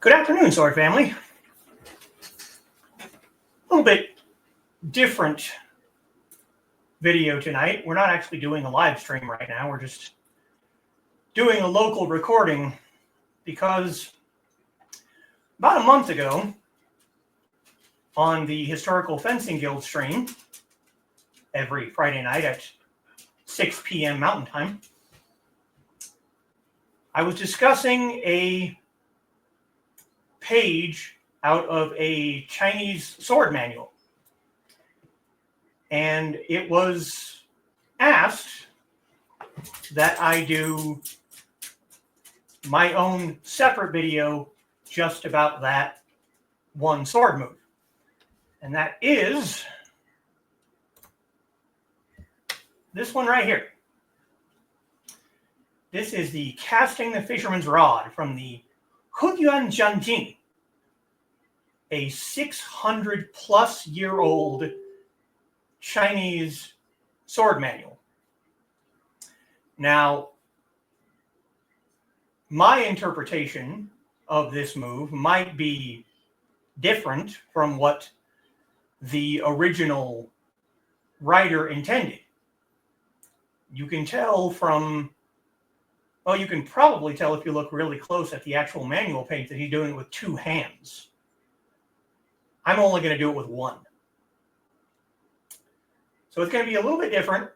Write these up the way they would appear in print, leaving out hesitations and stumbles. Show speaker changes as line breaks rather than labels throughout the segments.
Good afternoon, Sword Family. A little bit different video tonight. We're not actually doing a live stream right now. We're just doing a local recording because about a month ago on the Historical Fencing Guild stream every Friday night at 6 p.m. Mountain Time, I was discussing a page out of a Chinese sword manual. And it was asked that I do my own separate video just about that one sword move. And that is this one right here. This is the Casting the Fisherman's Rod from the Húnyuán Jiàn Jīng, a 600-plus-year-old Chinese sword manual. Now, my interpretation of this move might be different from what the original writer intended. You can tell from, well, you can probably tell if you look really close at the actual manual page that he's doing it with two hands. I'm only going to do it with one. So it's going to be a little bit different,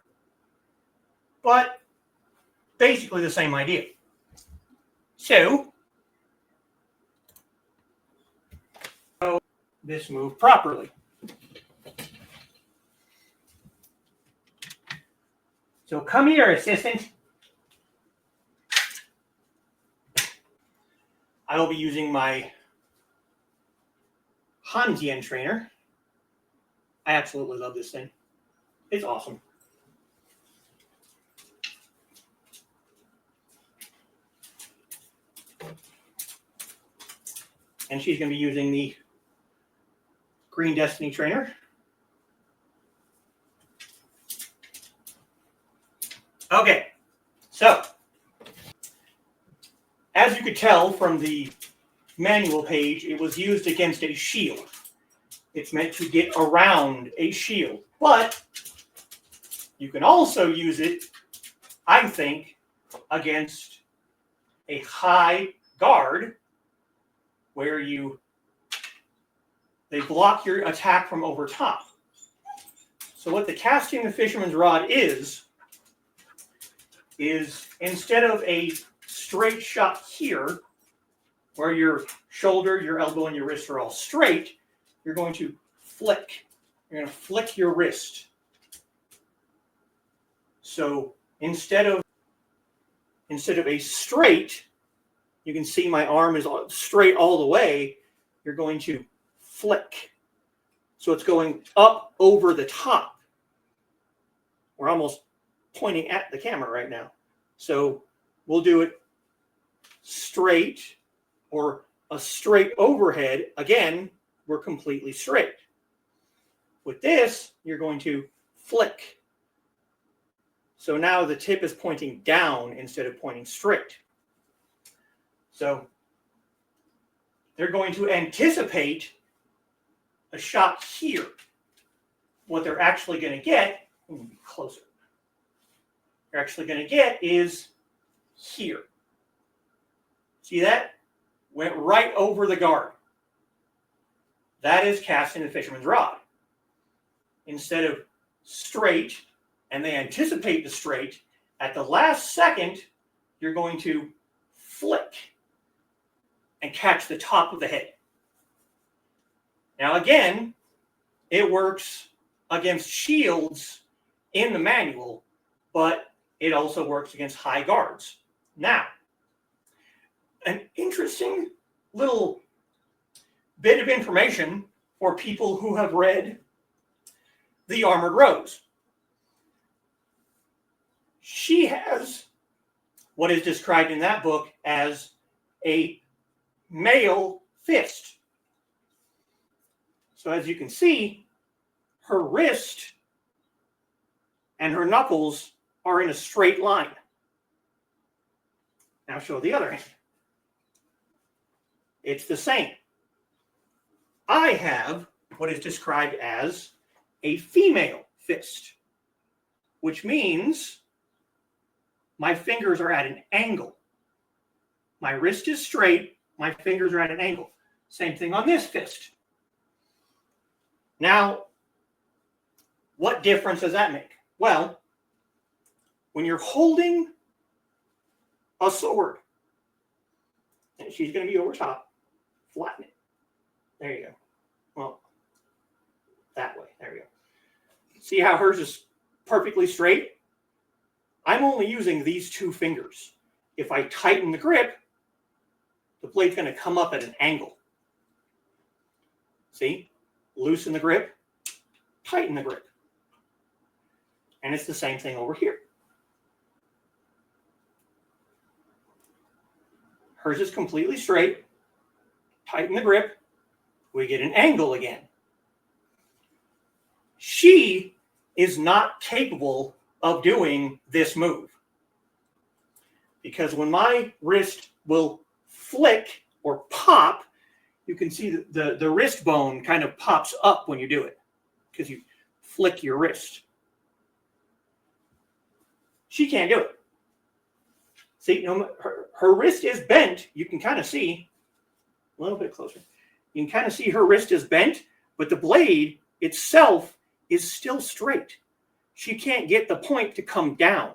but basically the same idea. So, this move properly. So come here, assistant. I will be using my Húnyuán Jiàn trainer. I absolutely love this thing. It's awesome. And she's going to be using the Green Destiny trainer. Okay, so as you could tell from the manual page, it was used against a shield. It's meant to get around a shield, but you can also use it, I think, against a high guard where they block your attack from over top. So what the Casting the Fisherman's Rod is instead of a straight shot here, where your shoulder, your elbow, and your wrist are all straight, you're going to flick. You're going to flick your wrist. So instead of a straight, you can see my arm is straight all the way. You're going to flick. So it's going up over the top. We're almost pointing at the camera right now. So we'll do it straight or a straight overhead. Again, we're completely straight. With this, you're going to flick. So now the tip is pointing down instead of pointing straight. So they're going to anticipate a shot here. What they're actually going to get, let me be closer. They're actually going to get is here. See that? Went right over the guard. That is Casting the Fisherman's Rod. Instead of straight, and they anticipate the straight, at the last second, you're going to flick and catch the top of the head. Now again, it works against shields in the manual, but it also works against high guards. Now, an interesting little bit of information for people who have read The Armored Rose. She has what is described in that book as a male fist. So as you can see, her wrist and her knuckles are in a straight line. Now show the other hand. it's the same. I have what is described as a female fist, which means my fingers are at an angle. My wrist is straight, my fingers are at an angle. Same thing on this fist. Now, what difference does that make? Well, when you're holding a sword, and she's going to be over top, flatten it. There you go. Well, that way. There you go. See how hers is perfectly straight? I'm only using these two fingers. If I tighten the grip, the blade's going to come up at an angle. See? Loosen the grip, tighten the grip. And it's the same thing over here. Hers is completely straight. Tighten the grip. We get an angle again. She is not capable of doing this move. Because when my wrist will flick or pop, you can see the wrist bone kind of pops up when you do it. Because you flick your wrist. She can't do it. See, her wrist is bent. You can kind of see, a little bit closer. You can kind of see her wrist is bent, but the blade itself is still straight. She can't get the point to come down.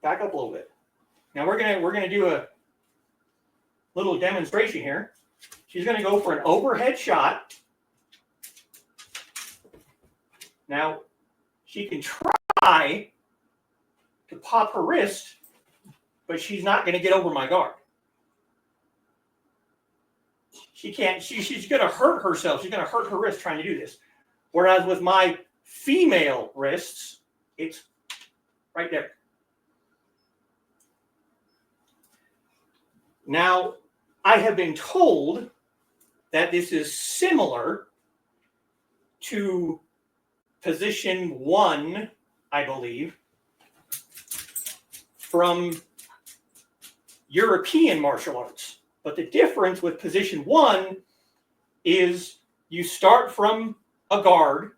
Back up a little bit. Now we're gonna do a little demonstration here. She's gonna go for an overhead shot. Now she can try to pop her wrist, but she's not going to get over my guard. She can't. She's going to hurt herself. She's going to hurt her wrist trying to do this. Whereas with my female wrists, it's right there. Now, I have been told that this is similar to position 1, I believe, from European martial arts. But the difference with position 1 is you start from a guard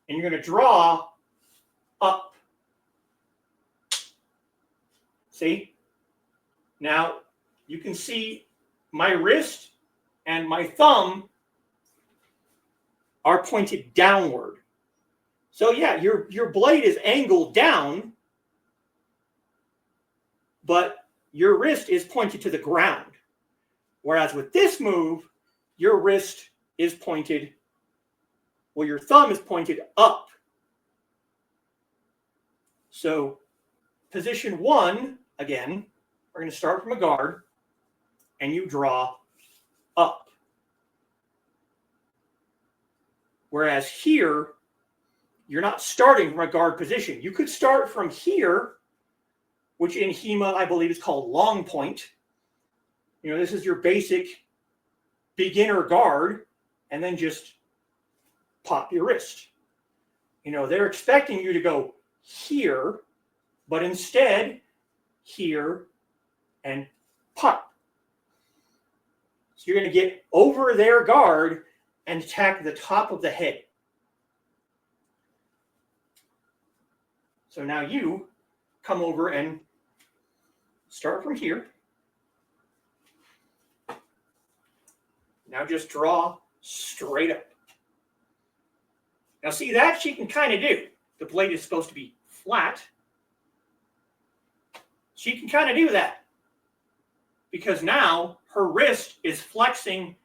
and you're going to draw up. See? Now, you can see my wrist and my thumb are pointed downward. So yeah, your blade is angled down, but your wrist is pointed to the ground. Whereas with this move, your wrist is pointed, well, your thumb is pointed up. So position 1, again, we're going to start from a guard, and you draw up. Whereas here, you're not starting from a guard position. You could start from here, which in HEMA, I believe, is called long point. You know, this is your basic beginner guard, and then just pop your wrist. You know, they're expecting you to go here, but instead, here and pop. So you're going to get over their guard and attack the top of the head. So now you come over and start from here. Now just draw straight up. Now see, that she can kind of do. The blade is supposed to be flat. She can kind of do that. Because now her wrist is flexing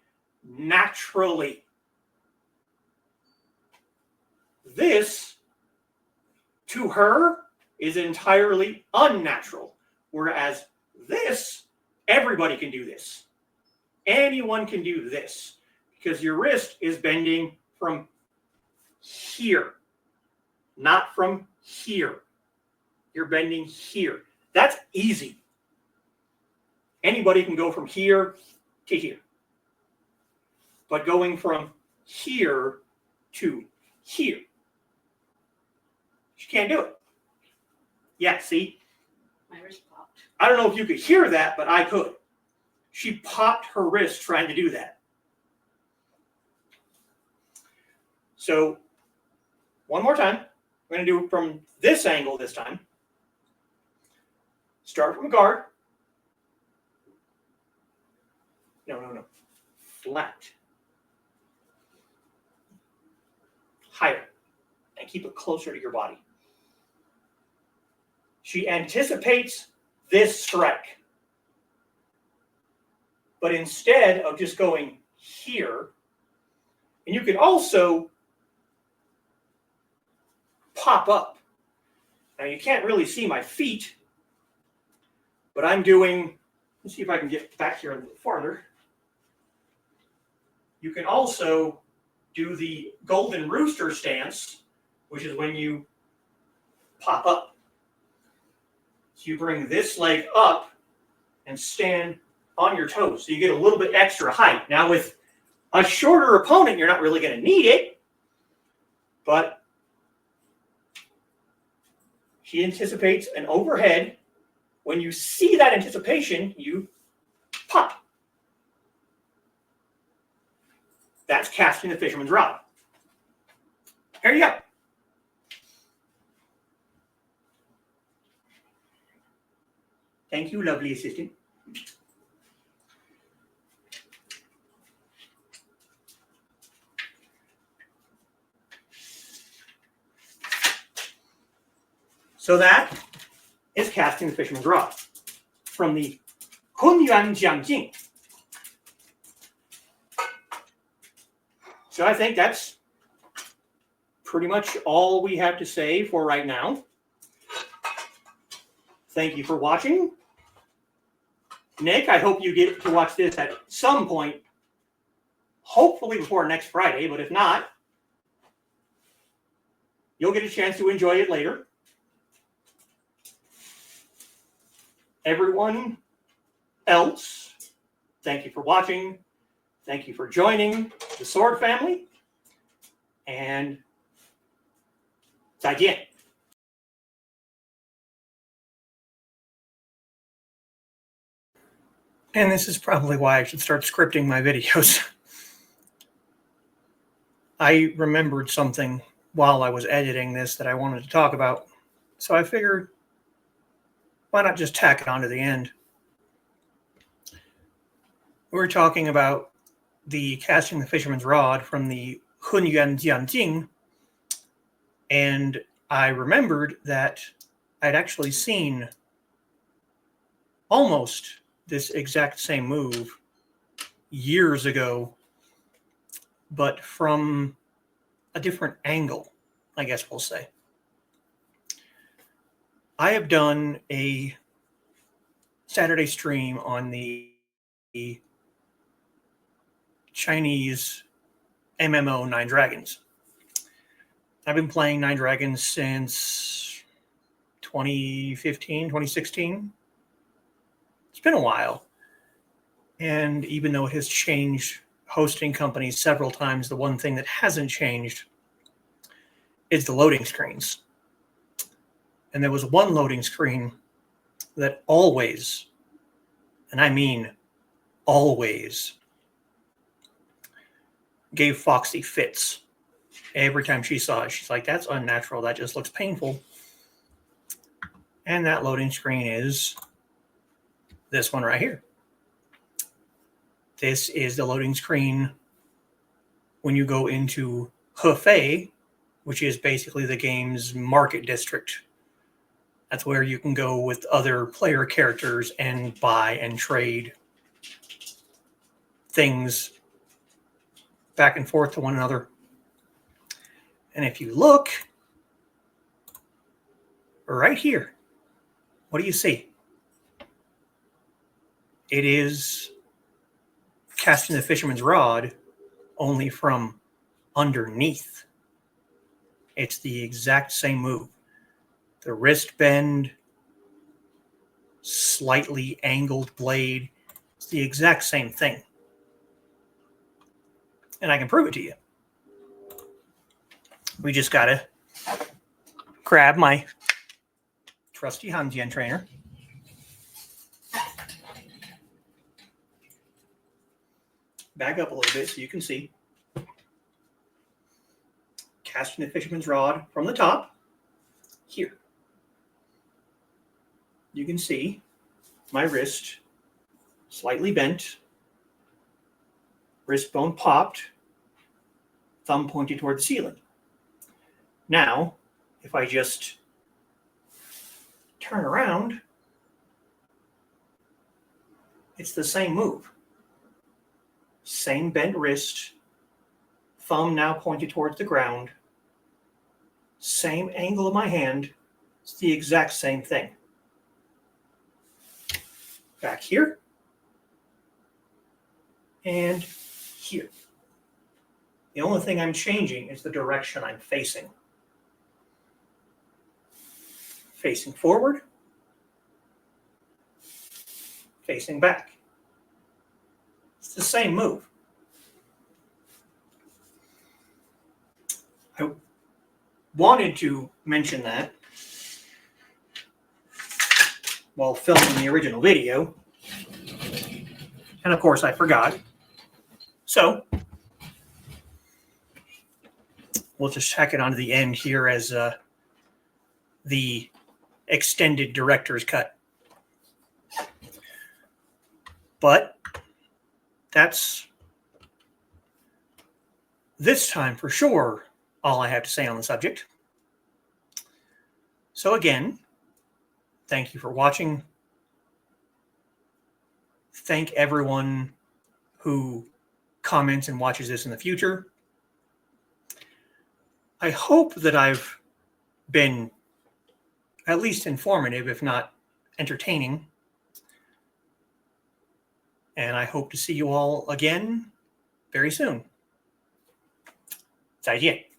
naturally. This, to her, is entirely unnatural. Whereas this, everybody can do this. Anyone can do this. Because your wrist is bending from here, not from here. You're bending here. That's easy. Anybody can go from here to here. But going from here to here, she can't do it. Yeah, see?
My wrist popped.
I don't know if you could hear that, but I could. She popped her wrist trying to do that. So, one more time. We're going to do it from this angle this time. Start from a guard. No. Flat. Higher. And keep it closer to your body. She anticipates this strike. But instead of just going here, and you can also pop up. Now you can't really see my feet, but I'm doing, let's see if I can get back here a little farther. You can also do the golden rooster stance, which is when you pop up. So you bring this leg up and stand on your toes. So you get a little bit extra height. Now with a shorter opponent, you're not really going to need it, but she anticipates an overhead. When you see that anticipation, you pop. That's casting the fisherman's rod. Here you go. Thank you, lovely assistant. So that is casting the fisherman's rod from the Húnyuán Jiàn Jīng. So I think that's pretty much all we have to say for right now. Thank you for watching. Nick, I hope you get to watch this at some point, hopefully before next Friday, but if not, you'll get a chance to enjoy it later. Everyone else, thank you for watching. Thank you for joining the Sword family. And 再见. And this is probably why I should start scripting my videos. I remembered something while I was editing this that I wanted to talk about. So I figured, why not just tack it on to the end? We're talking about the casting the fisherman's rod from the Húnyuán Jiàn Jīng, and I remembered that I'd actually seen almost this exact same move years ago, but from a different angle, I guess we'll say. I have done a Saturday stream on the Chinese MMO Nine Dragons. I've been playing Nine Dragons since 2015, 2016. It's been a while. And even though it has changed hosting companies several times, the one thing that hasn't changed is the loading screens. And there was one loading screen that always, and I mean always, gave Foxy fits. Every time she saw it, she's like, that's unnatural. That just looks painful. And that loading screen is this one right here. This is the loading screen when you go into Hefei, which is basically the game's market district. That's where you can go with other player characters and buy and trade things back and forth to one another. And if you look right here, what do you see? It is casting the fisherman's rod, only from underneath. It's the exact same move. The wrist bend, slightly angled blade. It's the exact same thing. And I can prove it to you. We just got to grab my trusty Hanjian trainer. back up a little bit so you can see. Casting the fisherman's rod from the top, here. You can see my wrist slightly bent, wrist bone popped, thumb pointed toward the ceiling. Now, if I just turn around, it's the same move. Same bent wrist, thumb now pointed towards the ground, same angle of my hand. It's the exact same thing. Back here and here. The only thing I'm changing is the direction I'm facing. Facing forward, facing back. It's the same move. I wanted to mention that while filming the original video, and of course I forgot. So we'll just tack it onto the end here as the extended director's cut. But that's this time for sure all I have to say on the subject. So again, thank you for watching. Thank everyone who comments and watches this in the future. I hope that I've been at least informative, if not entertaining. And I hope to see you all again very soon. 再见。